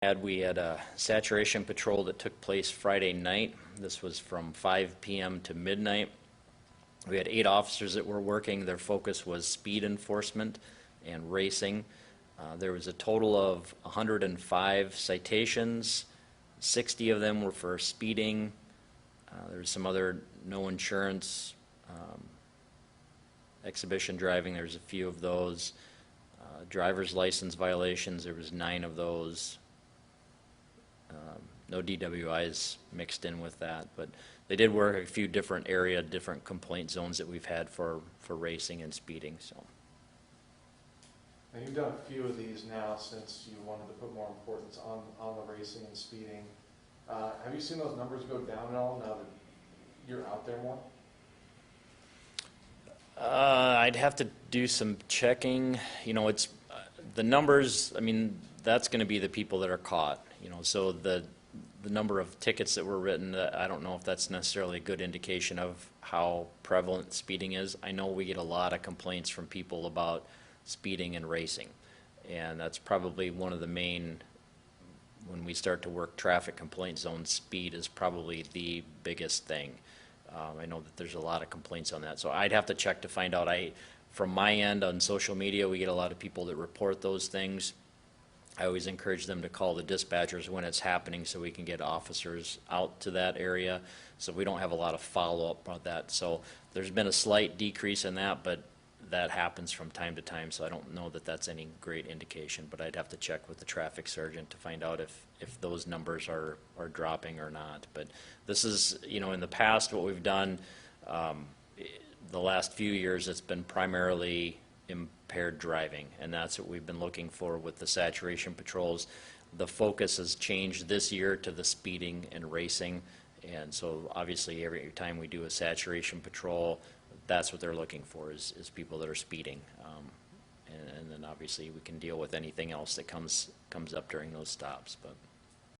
We had a saturation patrol that took place Friday night. This was from 5 p.m. to midnight. We had 8 officers that were working. Their focus was speed enforcement and racing. There was a total of 105 citations. 60 of them were for speeding. There's some other no insurance, exhibition driving. There's a few of those. Driver's license violations, there was 9 of those. No DWIs mixed in with that, but they did work a few different complaint zones that we've had for racing and speeding. So. Now you've done a few of these now since you wanted to put more importance on the racing and speeding. Have you seen those numbers go down at all now that you're out there more? I'd have to do some checking. You know, it's the numbers. I mean, that's going to be the people that are caught. You know, so the number of tickets that were written, I don't know if that's necessarily a good indication of how prevalent speeding is. I know we get a lot of complaints from people about speeding and racing, and that's probably one of the main, when we start to work traffic complaint zones, speed is probably the biggest thing. I know that there's a lot of complaints on that, so I'd have to check to find out. From my end on social media, we get a lot of people that report those things. I always encourage them to call the dispatchers when it's happening so we can get officers out to that area, so we don't have a lot of follow-up on that. So there's been a slight decrease in that, but that happens from time to time, so I don't know that that's any great indication, but I'd have to check with the traffic sergeant to find out if those numbers are dropping or not. But this is, you know, in the past what we've done, the last few years it's been primarily impaired driving, and that's what we've been looking for with the saturation patrols. The focus has changed this year to the speeding and racing, and so obviously every time we do a saturation patrol, that's what they're looking for is people that are speeding, and then obviously we can deal with anything else that comes up during those stops. But